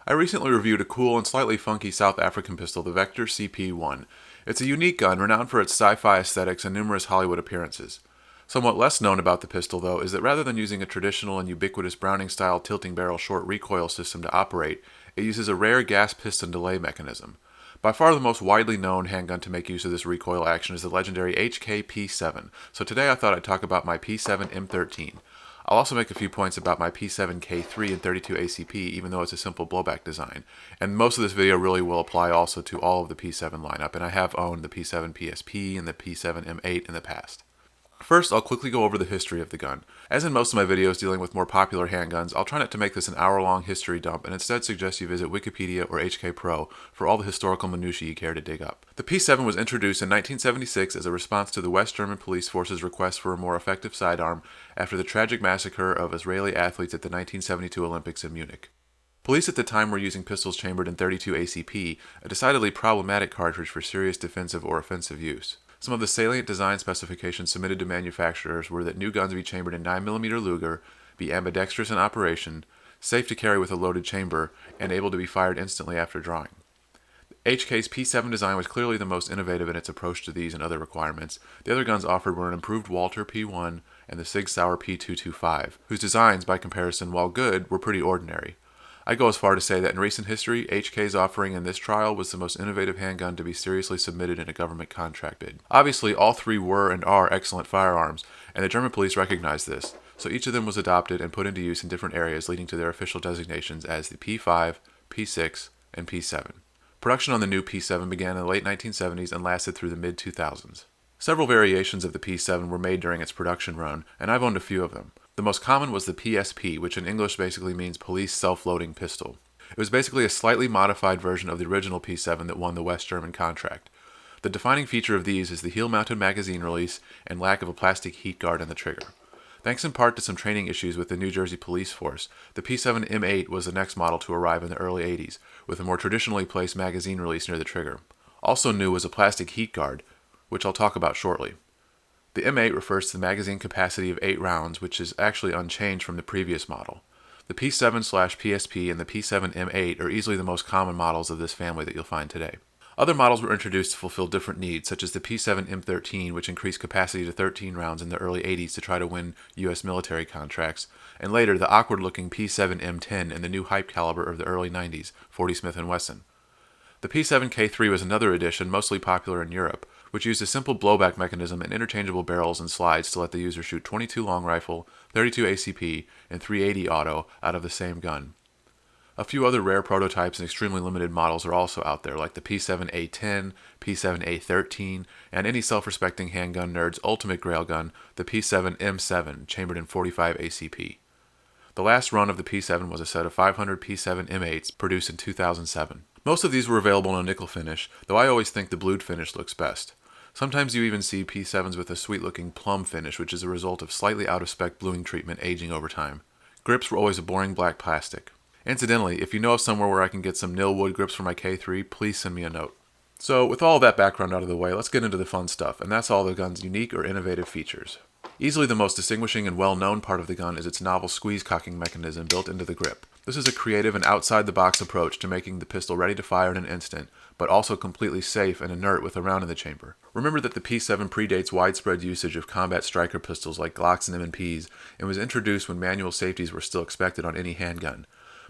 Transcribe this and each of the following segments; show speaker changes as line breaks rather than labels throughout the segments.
I recently reviewed a cool and slightly funky South African pistol, the Vector CP1. It's a unique gun renowned for its sci-fi aesthetics and numerous Hollywood appearances. Somewhat less known about the pistol, though, is that rather than using a traditional and ubiquitous Browning-style tilting barrel short recoil system to operate, it uses a rare gas piston delay mechanism. By far the most widely known handgun to make use of this recoil action is the legendary H&K P7, so today I thought I'd talk about my P7 M13. I'll also make a few points about my P7 K3 and 32 ACP, even though it's a simple blowback design. And most of this video really will apply also to all of the P7 lineup, and I have owned the P7 PSP and the P7 M8 in the past. First, I'll quickly go over the history of the gun. As in most of my videos dealing with more popular handguns, I'll try not to make this an hour-long history dump and instead suggest you visit Wikipedia or HK Pro for all the historical minutiae you care to dig up. The P7 was introduced in 1976 as a response to the West German police force's request for a more effective sidearm after the tragic massacre of Israeli athletes at the 1972 Olympics in Munich. Police at the time were using pistols chambered in 32 ACP, a decidedly problematic cartridge for serious defensive or offensive use. Some of the salient design specifications submitted to manufacturers were that new guns be chambered in 9mm Luger, be ambidextrous in operation, safe to carry with a loaded chamber, and able to be fired instantly after drawing. HK's P7 design was clearly the most innovative in its approach to these and other requirements. The other guns offered were an improved Walter P1 and the Sig Sauer P225, whose designs, by comparison, while good, were pretty ordinary. I go as far to say that in recent history, HK's offering in this trial was the most innovative handgun to be seriously submitted in a government contract bid. Obviously, all three were and are excellent firearms, and the German police recognized this, so each of them was adopted and put into use in different areas, leading to their official designations as the P5, P6, and P7. Production on the new P7 began in the late 1970s and lasted through the mid-2000s. Several variations of the P7 were made during its production run, and I've owned a few of them. The most common was the PSP, which in English basically means Police Self-Loading Pistol. It was basically a slightly modified version of the original P7 that won the West German contract. The defining feature of these is the heel-mounted magazine release and lack of a plastic heat guard on the trigger. Thanks in part to some training issues with the New Jersey police force, the P7 M8 was the next model to arrive in the early 80s, with a more traditionally placed magazine release near the trigger. Also new was a plastic heat guard, which I'll talk about shortly. The M8 refers to the magazine capacity of 8 rounds, which is actually unchanged from the previous model. The P7/PSP and the P7 M8 are easily the most common models of this family that you'll find today. Other models were introduced to fulfill different needs, such as the P7 M13, which increased capacity to 13 rounds in the early 80s to try to win U.S. military contracts, and later the awkward-looking P7 M10 and the new hype caliber of the early 90s, 40 Smith & Wesson. The P7 K3 was another addition, mostly popular in Europe, which used a simple blowback mechanism and interchangeable barrels and slides to let the user shoot 22 long rifle, 32 ACP, and 380 auto out of the same gun. A few other rare prototypes and extremely limited models are also out there, like the P7A10, P7A13, and any self-respecting handgun nerd's ultimate grail gun, the P7M7, chambered in 45 ACP. The last run of the P7 was a set of 500 P7 M8s produced in 2007. Most of these were available in a nickel finish, though I always think the blued finish looks best. Sometimes you even see P7s with a sweet-looking plum finish, which is a result of slightly out-of-spec bluing treatment aging over time. Grips were always a boring black plastic. Incidentally, if you know of somewhere where I can get some nil wood grips for my K3, please send me a note. So, with all that background out of the way, let's get into the fun stuff, and that's all the gun's unique or innovative features. Easily the most distinguishing and well-known part of the gun is its novel squeeze-cocking mechanism built into the grip. This is a creative and outside-the-box approach to making the pistol ready to fire in an instant, but also completely safe and inert with a round in the chamber. Remember that the P7 predates widespread usage of combat striker pistols like Glocks and M&Ps, and was introduced when manual safeties were still expected on any handgun.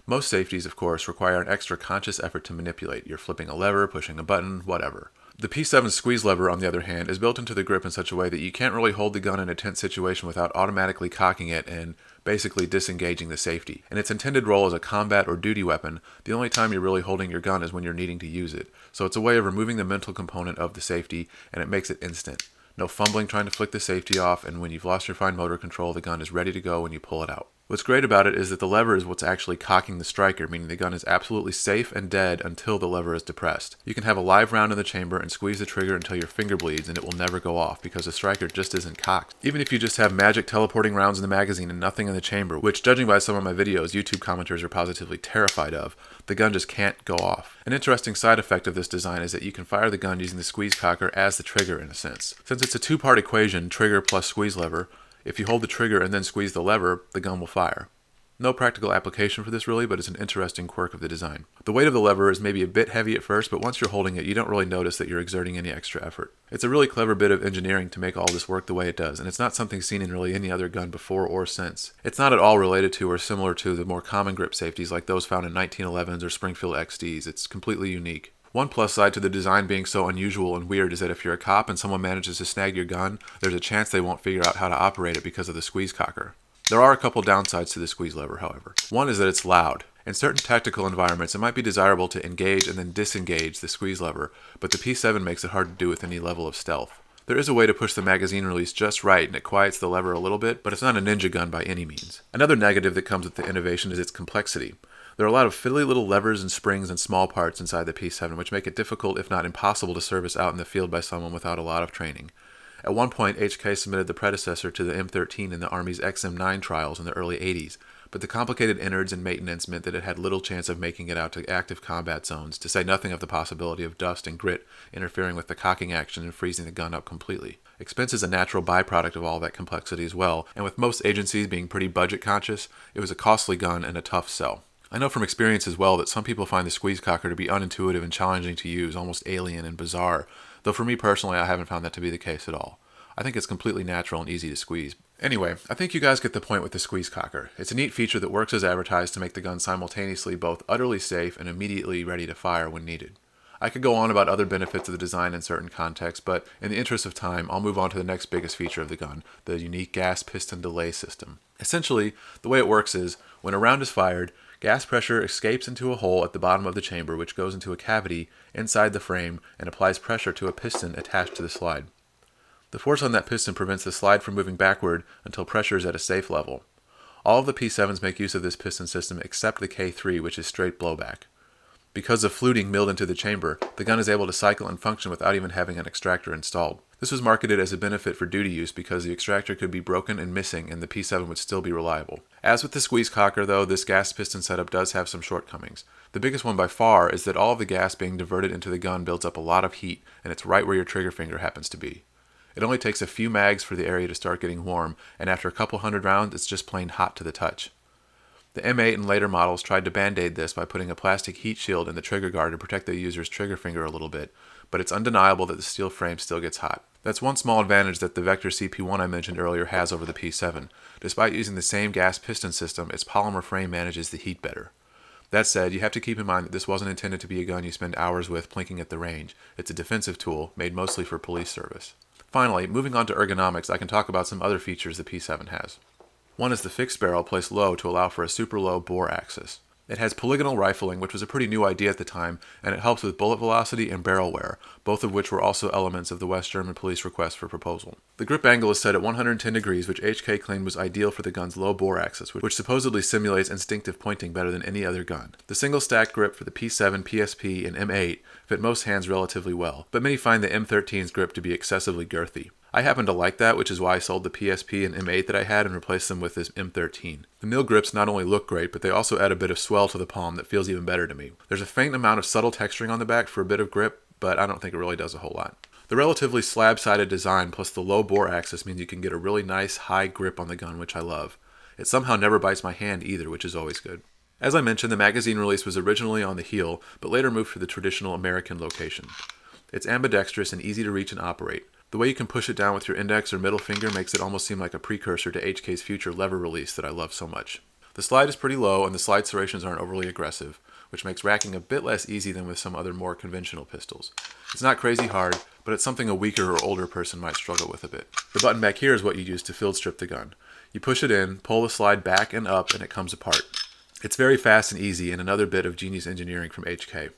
Most safeties, of course, require an extra conscious effort to manipulate. You're flipping a lever, pushing a button, whatever. The P7 squeeze lever, on the other hand, is built into the grip in such a way that you can't really hold the gun in a tense situation without automatically cocking it and basically disengaging the safety. In its intended role as a combat or duty weapon, the only time you're really holding your gun is when you're needing to use it. So it's a way of removing the mental component of the safety, and it makes it instant. No fumbling trying to flick the safety off, and when you've lost your fine motor control, the gun is ready to go when you pull it out. What's great about it is that the lever is what's actually cocking the striker, meaning the gun is absolutely safe and dead until the lever is depressed. You can have a live round in the chamber and squeeze the trigger until your finger bleeds and it will never go off because the striker just isn't cocked. Even if you just have magic teleporting rounds in the magazine and nothing in the chamber, which judging by some of my videos, YouTube commenters are positively terrified of, the gun just can't go off. An interesting side effect of this design is that you can fire the gun using the squeeze cocker as the trigger in a sense. Since it's a two-part equation, trigger plus squeeze lever, if you hold the trigger and then squeeze the lever, the gun will fire. No practical application for this really, but it's an interesting quirk of the design. The weight of the lever is maybe a bit heavy at first, but once you're holding it, you don't really notice that you're exerting any extra effort. It's a really clever bit of engineering to make all this work the way it does, and it's not something seen in really any other gun before or since. It's not at all related to or similar to the more common grip safeties like those found in 1911s or Springfield XDs. It's completely unique. One plus side to the design being so unusual and weird is that if you're a cop and someone manages to snag your gun, there's a chance they won't figure out how to operate it because of the squeeze cocker. There are a couple downsides to the squeeze lever, however. One is that it's loud. In certain tactical environments, it might be desirable to engage and then disengage the squeeze lever, but the P7 makes it hard to do with any level of stealth. There is a way to push the magazine release just right and it quiets the lever a little bit, but it's not a ninja gun by any means. Another negative that comes with the innovation is its complexity. There are a lot of fiddly little levers and springs and small parts inside the P7, which make it difficult, if not impossible, to service out in the field by someone without a lot of training. At one point, HK submitted the predecessor to the M13 in the Army's XM9 trials in the early 80s, but the complicated innards and maintenance meant that it had little chance of making it out to active combat zones, to say nothing of the possibility of dust and grit interfering with the cocking action and freezing the gun up completely. Expense is a natural byproduct of all that complexity as well, and with most agencies being pretty budget conscious, it was a costly gun and a tough sell. I know from experience as well that some people find the squeeze cocker to be unintuitive and challenging to use, almost alien and bizarre, though for me personally I haven't found that to be the case at all. I think it's completely natural and easy to squeeze. Anyway, I think you guys get the point with the squeeze cocker. It's a neat feature that works as advertised to make the gun simultaneously both utterly safe and immediately ready to fire when needed. I could go on about other benefits of the design in certain contexts, but in the interest of time, I'll move on to the next biggest feature of the gun, the unique gas piston delay system. Essentially, the way it works is, when a round is fired, gas pressure escapes into a hole at the bottom of the chamber which goes into a cavity inside the frame and applies pressure to a piston attached to the slide. The force on that piston prevents the slide from moving backward until pressure is at a safe level. All of the P7s make use of this piston system except the K3, which is straight blowback. Because of fluting milled into the chamber, the gun is able to cycle and function without even having an extractor installed. This was marketed as a benefit for duty use because the extractor could be broken and missing and the P7 would still be reliable. As with the squeeze cocker though, this gas piston setup does have some shortcomings. The biggest one by far is that all of the gas being diverted into the gun builds up a lot of heat, and it's right where your trigger finger happens to be. It only takes a few mags for the area to start getting warm, and after a couple hundred rounds, it's just plain hot to the touch. The M8 and later models tried to band-aid this by putting a plastic heat shield in the trigger guard to protect the user's trigger finger a little bit, but it's undeniable that the steel frame still gets hot. That's one small advantage that the Vector CP1 I mentioned earlier has over the P7. Despite using the same gas piston system, its polymer frame manages the heat better. That said, you have to keep in mind that this wasn't intended to be a gun you spend hours with plinking at the range. It's a defensive tool, made mostly for police service. Finally, moving on to ergonomics, I can talk about some other features the P7 has. One is the fixed barrel placed low to allow for a super low bore axis. It has polygonal rifling, which was a pretty new idea at the time, and it helps with bullet velocity and barrel wear, both of which were also elements of the West German police request for proposal. The grip angle is set at 110 degrees, which HK claimed was ideal for the gun's low bore axis, which supposedly simulates instinctive pointing better than any other gun. The single stack grip for the P7, PSP, and M8 fit most hands relatively well, but many find the M13's grip to be excessively girthy. I happen to like that, which is why I sold the PSP and M8 that I had and replaced them with this M13. The mill grips not only look great, but they also add a bit of swell to the palm that feels even better to me. There's a faint amount of subtle texturing on the back for a bit of grip, but I don't think it really does a whole lot. The relatively slab-sided design plus the low bore axis means you can get a really nice high grip on the gun, which I love. It somehow never bites my hand either, which is always good. As I mentioned, the magazine release was originally on the heel, but later moved to the traditional American location. It's ambidextrous and easy to reach and operate. The way you can push it down with your index or middle finger makes it almost seem like a precursor to HK's future lever release that I love so much. The slide is pretty low and the slide serrations aren't overly aggressive, which makes racking a bit less easy than with some other more conventional pistols. It's not crazy hard, but it's something a weaker or older person might struggle with a bit. The button back here is what you use to field strip the gun. You push it in, pull the slide back and up, and it comes apart. It's very fast and easy, and another bit of genius engineering from HK.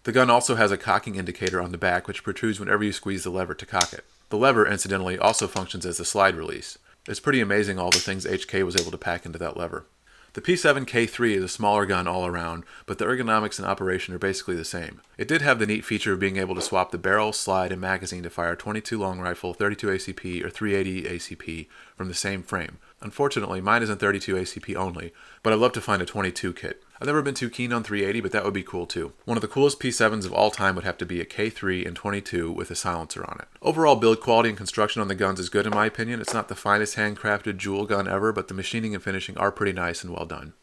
The gun also has a cocking indicator on the back which protrudes whenever you squeeze the lever to cock it. The lever, incidentally, also functions as the slide release. It's pretty amazing all the things HK was able to pack into that lever. The P7 K3 is a smaller gun all around, but the ergonomics and operation are basically the same. It did have the neat feature of being able to swap the barrel, slide, and magazine to fire 22 long rifle, 32 ACP, or 380 ACP from the same frame. Unfortunately, mine isn't 32 ACP only, but I'd love to find a 22 kit. I've never been too keen on 380, but that would be cool too. One of the coolest P7s of all time would have to be a K3 and 22 with a silencer on it. Overall build quality and construction on the guns is good in my opinion. It's not the finest handcrafted jewel gun ever, but the machining and finishing are pretty nice and well done.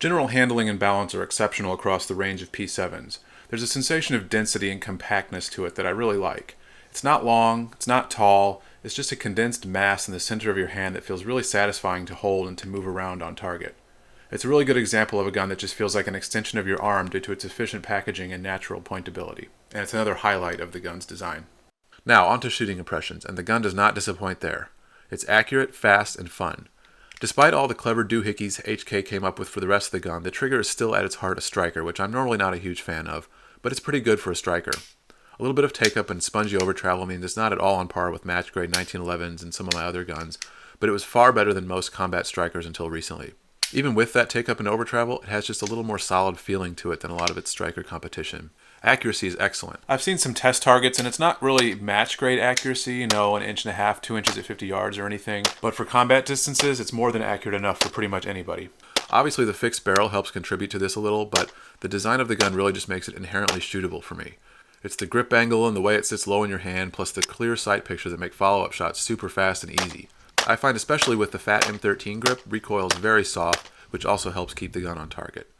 General handling and balance are exceptional across the range of P7s. There's a sensation of density and compactness to it that I really like. It's not long, it's not tall, it's just a condensed mass in the center of your hand that feels really satisfying to hold and to move around on target. It's a really good example of a gun that just feels like an extension of your arm due to its efficient packaging and natural pointability. And it's another highlight of the gun's design. Now, onto shooting impressions, and the gun does not disappoint there. It's accurate, fast, and fun. Despite all the clever doohickeys HK came up with for the rest of the gun, the trigger is still at its heart a striker, which I'm normally not a huge fan of, but it's pretty good for a striker. A little bit of take-up and spongy over-travel means it's not at all on par with match-grade 1911s and some of my other guns, but it was far better than most combat strikers until recently. Even with that take-up and over-travel, it has just a little more solid feeling to it than a lot of its striker competition. Accuracy is excellent. I've seen some test targets, and it's not really match-grade accuracy, 1.5 inches, 2 inches at 50 yards or anything, but for combat distances, it's more than accurate enough for pretty much anybody. Obviously, the fixed barrel helps contribute to this a little, but the design of the gun really just makes it inherently shootable for me. It's the grip angle and the way it sits low in your hand, plus the clear sight picture that make follow-up shots super fast and easy. I find especially with the fat M13 grip, recoil is very soft, which also helps keep the gun on target.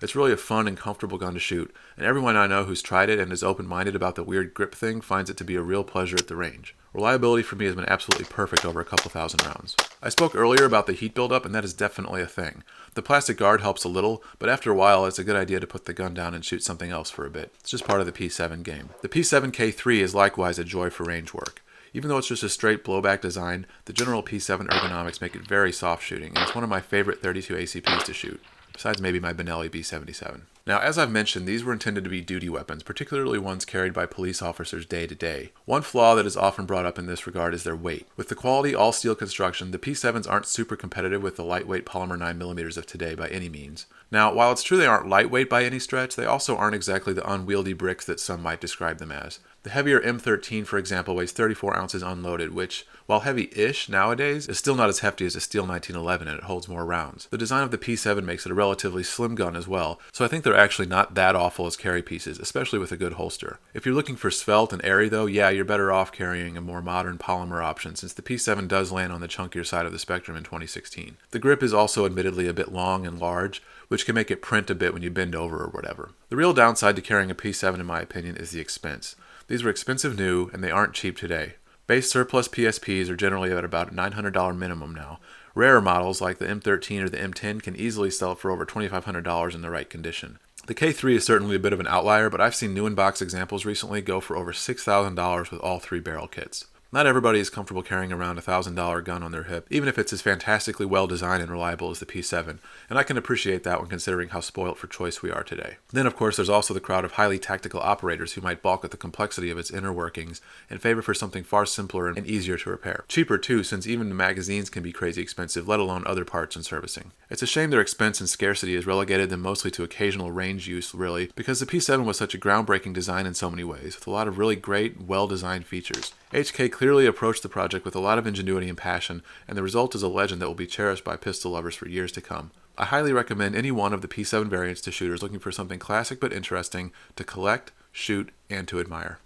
It's really a fun and comfortable gun to shoot, and everyone I know who's tried it and is open-minded about the weird grip thing finds it to be a real pleasure at the range. Reliability for me has been absolutely perfect over a couple thousand rounds. I spoke earlier about the heat buildup, and that is definitely a thing. The plastic guard helps a little, but after a while it's a good idea to put the gun down and shoot something else for a bit. It's just part of the P7 game. The P7K3 is likewise a joy for range work. Even though it's just a straight blowback design, the general P7 ergonomics make it very soft shooting, and it's one of my favorite 32 ACPs to shoot, besides maybe my Benelli B77. Now, as I've mentioned, these were intended to be duty weapons, particularly ones carried by police officers day to day. One flaw that is often brought up in this regard is their weight. With the quality all-steel construction, the P7s aren't super competitive with the lightweight polymer 9mm of today by any means. Now, while it's true they aren't lightweight by any stretch, they also aren't exactly the unwieldy bricks that some might describe them as. The heavier M13, for example, weighs 34 ounces unloaded, which, while heavy-ish nowadays, is still not as hefty as a steel 1911, and it holds more rounds. The design of the P7 makes it a relatively slim gun as well, so I think they're actually not that awful as carry pieces, especially with a good holster. If you're looking for svelte and airy though, yeah, you're better off carrying a more modern polymer option, since the P7 does land on the chunkier side of the spectrum in 2016. The grip is also admittedly a bit long and large, which can make it print a bit when you bend over or whatever. The real downside to carrying a P7 in my opinion is the expense. These were expensive new, and they aren't cheap today. Base surplus PSPs are generally at about a $900 minimum now. Rarer models like the M13 or the M10 can easily sell for over $2,500 in the right condition. The K3 is certainly a bit of an outlier, but I've seen new in-box examples recently go for over $6,000 with all 3 barrel kits. Not everybody is comfortable carrying around a $1,000 gun on their hip, even if it's as fantastically well designed and reliable as the P7, and I can appreciate that when considering how spoilt for choice we are today. Then of course there's also the crowd of highly tactical operators who might balk at the complexity of its inner workings and favor for something far simpler and easier to repair. Cheaper too, since even the magazines can be crazy expensive, let alone other parts and servicing. It's a shame their expense and scarcity has relegated them mostly to occasional range use really, because the P7 was such a groundbreaking design in so many ways, with a lot of really great, well-designed features. HK clearly approached the project with a lot of ingenuity and passion, and the result is a legend that will be cherished by pistol lovers for years to come. I highly recommend any one of the P7 variants to shooters looking for something classic but interesting to collect, shoot, and to admire.